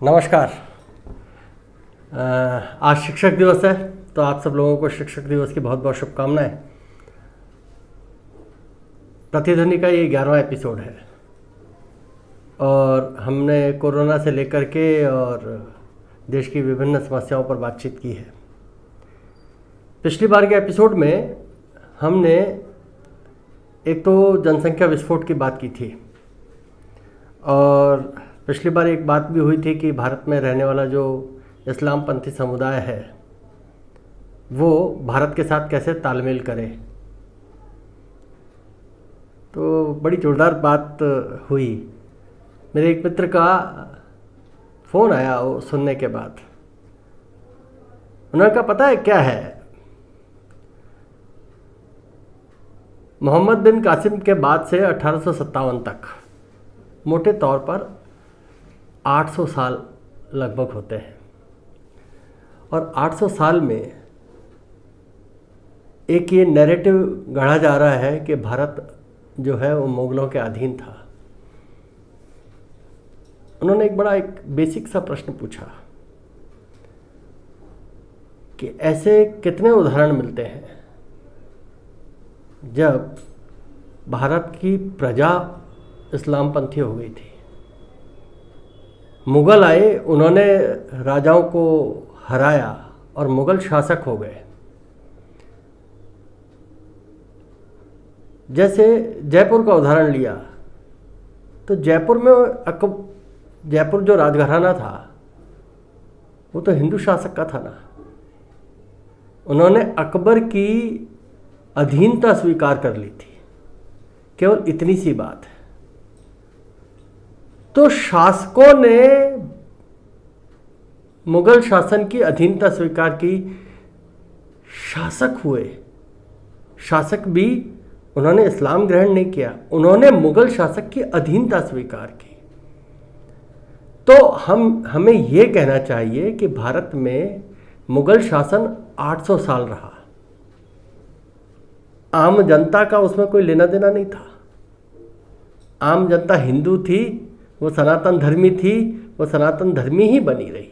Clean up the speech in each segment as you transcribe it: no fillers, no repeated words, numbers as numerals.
नमस्कार। आज शिक्षक दिवस है, तो आप सब लोगों को शिक्षक दिवस की बहुत बहुत शुभकामनाएं। प्रतिध्वनि का ये 11वां एपिसोड है और हमने कोरोना से लेकर के और देश की विभिन्न समस्याओं पर बातचीत की है। पिछली बार के एपिसोड में हमने एक तो जनसंख्या विस्फोट की बात की थी और पिछली बार एक बात भी हुई थी कि भारत में रहने वाला जो इस्लामपंथी समुदाय है वो भारत के साथ कैसे तालमेल करे। तो बड़ी जोरदार बात हुई। मेरे एक मित्र का फ़ोन आया वो सुनने के बाद। उन्होंने कहा पता है क्या है, मोहम्मद बिन कासिम के बाद से 1857 तक मोटे तौर पर 800 साल लगभग होते हैं और 800 साल में एक ये नैरेटिव गढ़ा जा रहा है कि भारत जो है वो मुगलों के अधीन था। उन्होंने एक बेसिक सा प्रश्न पूछा कि ऐसे कितने उदाहरण मिलते हैं जब भारत की प्रजा इस्लामपंथी हो गई थी। मुग़ल आए, उन्होंने राजाओं को हराया और मुग़ल शासक हो गए। जैसे जयपुर का उदाहरण लिया तो जयपुर जो राजघराना था वो तो हिंदू शासक का था ना। उन्होंने अकबर की अधीनता स्वीकार कर ली थी, केवल इतनी सी बात है। तो शासकों ने मुगल शासन की अधीनता स्वीकार की, शासक हुए। शासक भी उन्होंने इस्लाम ग्रहण नहीं किया, उन्होंने मुगल शासक की अधीनता स्वीकार की। तो हमें यह कहना चाहिए कि भारत में मुगल शासन 800 साल रहा। आम जनता का उसमें कोई लेना देना नहीं था। आम जनता हिंदू थी, वो सनातन धर्मी थी, वो सनातन धर्मी ही बनी रही।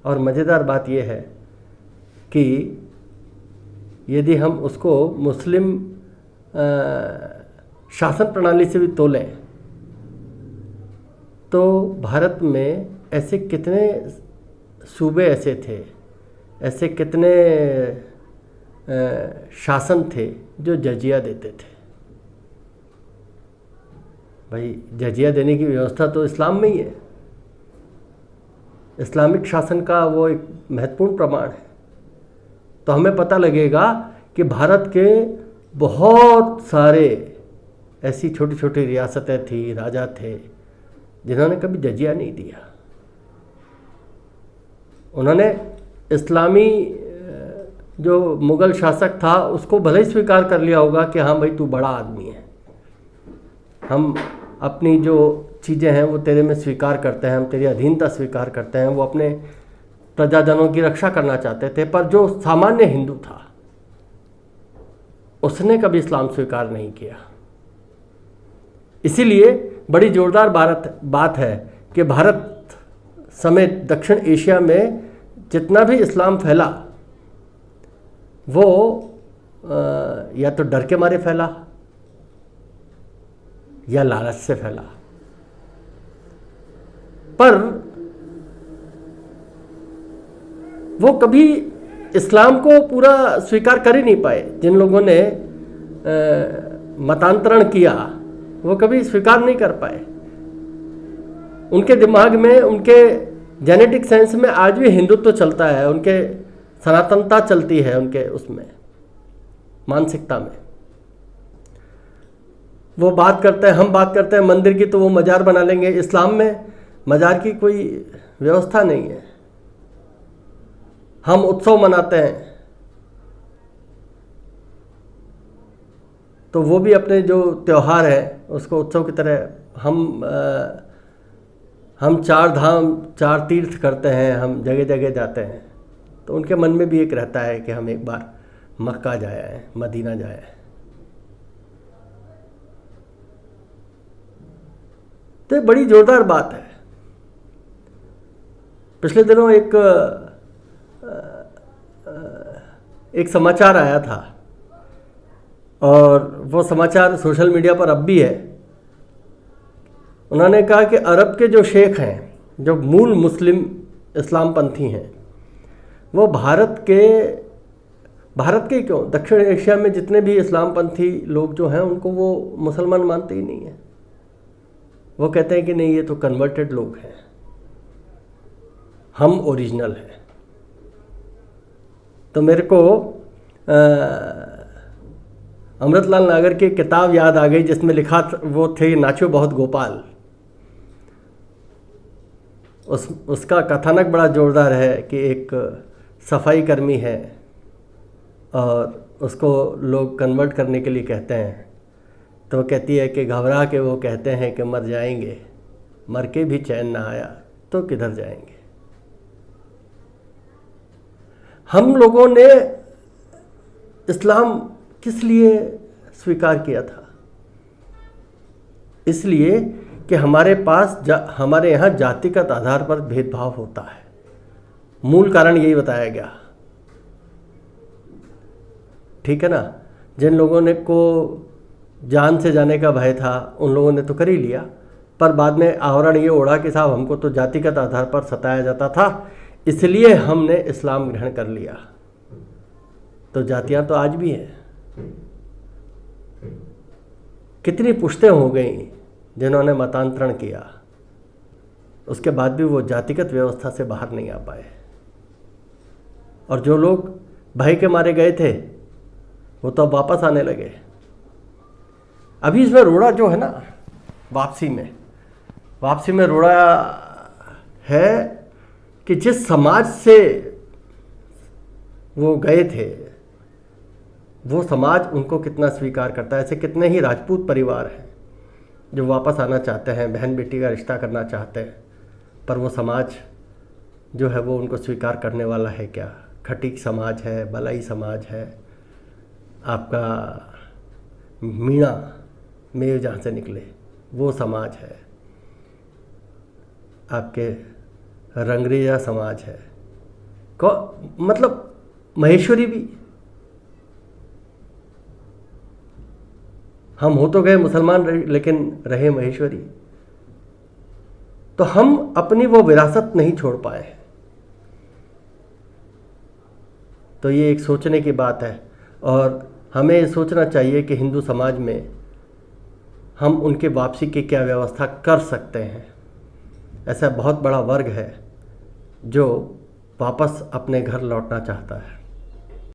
और मज़ेदार बात यह है कि यदि हम उसको मुस्लिम शासन प्रणाली से भी तोलें तो भारत में ऐसे कितने सूबे ऐसे थे, ऐसे कितने शासन थे जो जजिया देते थे। भाई जजिया देने की व्यवस्था तो इस्लाम में ही है। इस्लामिक शासन का वो एक महत्वपूर्ण प्रमाण है। तो हमें पता लगेगा कि भारत के बहुत सारे ऐसी छोटी छोटी रियासतें थी, राजा थे जिन्होंने कभी जजिया नहीं दिया। उन्होंने इस्लामी जो मुग़ल शासक था उसको भले ही स्वीकार कर लिया होगा कि हाँ भाई तू बड़ा आदमी है, हम अपनी जो चीज़ें हैं वो तेरे में स्वीकार करते हैं, हम तेरी अधीनता स्वीकार करते हैं। वो अपने प्रजाजनों की रक्षा करना चाहते थे। पर जो सामान्य हिंदू था उसने कभी इस्लाम स्वीकार नहीं किया। इसीलिए बड़ी जोरदार बात है कि भारत समेत दक्षिण एशिया में जितना भी इस्लाम फैला वो या तो डर के मारे फैला या लालच से फैला। पर वो कभी इस्लाम को पूरा स्वीकार कर ही नहीं पाए। जिन लोगों ने मतांतरण किया वो कभी स्वीकार नहीं कर पाए। उनके दिमाग में, उनके जेनेटिक सेंस में आज भी हिंदुत्व चलता है, उनके सनातनता चलती है, उनके उसमें मानसिकता में। वो बात करते हैं, हम बात करते हैं मंदिर की तो वो मजार बना लेंगे। इस्लाम में मजार की कोई व्यवस्था नहीं है। हम उत्सव मनाते हैं तो वो भी अपने जो त्यौहार है उसको उत्सव की तरह हम 4 धाम 4 तीर्थ करते हैं, हम जगह जगह जाते हैं। तो उनके मन में भी एक रहता है कि हम एक बार मक्का जाए हैं, मदीना जाए हैं। तो ये बड़ी जोरदार बात है। पिछले दिनों एक समाचार आया था, और वो समाचार सोशल मीडिया पर अब भी है। उन्होंने कहा कि अरब के जो शेख हैं, जो मूल मुस्लिम इस्लामपंथी हैं, वो भारत के क्यों, दक्षिण एशिया में जितने भी इस्लामपंथी लोग जो हैं उनको वो मुसलमान मानते ही नहीं हैं। वो कहते हैं कि नहीं, ये तो कन्वर्टेड लोग हैं, हम ओरिजिनल हैं। तो मेरे को अमृतलाल नागर की किताब याद आ गई जिसमें लिखा वो थे नाचो बहुत गोपाल। उसका कथानक बड़ा जोरदार है कि एक सफाई कर्मी है और उसको लोग कन्वर्ट करने के लिए कहते हैं, तो वो कहती है कि घबरा के वो कहते हैं कि मर जाएंगे, मर के भी चैन ना आया तो किधर जाएंगे। हम लोगों ने इस्लाम किस लिए स्वीकार किया था? इसलिए कि हमारे यहाँ जातिगत आधार पर भेदभाव होता है। मूल कारण यही बताया गया, ठीक है ना। जिन लोगों ने को जान से जाने का भय था उन लोगों ने तो कर ही लिया, पर बाद में आवरण ये ओढ़ा कि साहब हमको तो जातिगत आधार पर सताया जाता था, इसलिए हमने इस्लाम ग्रहण कर लिया। तो जातियां तो आज भी हैं। कितनी पुश्तें हो गई जिन्होंने मतांतरण किया, उसके बाद भी वो जातिगत व्यवस्था से बाहर नहीं आ पाए। और जो लोग भय के मारे गए थे वो तो अब वापस आने लगे। अभी इसमें रोड़ा जो है ना, वापसी में रोड़ा है कि जिस समाज से वो गए थे वो समाज उनको कितना स्वीकार करता है। ऐसे कितने ही राजपूत परिवार हैं जो वापस आना चाहते हैं, बहन बेटी का रिश्ता करना चाहते हैं, पर वो समाज जो है वो उनको स्वीकार करने वाला है क्या? खटीक समाज है, बलाई समाज है, आपका मीणा मेव जहाँ से निकले वो समाज है, आपके रंगरेजा समाज है, मतलब महेश्वरी भी। हम हो तो गए मुसलमान लेकिन रहे महेश्वरी। तो हम अपनी वो विरासत नहीं छोड़ पाए। तो ये एक सोचने की बात है, और हमें ये सोचना चाहिए कि हिंदू समाज में हम उनके वापसी की क्या व्यवस्था कर सकते हैं। ऐसा बहुत बड़ा वर्ग है जो वापस अपने घर लौटना चाहता है।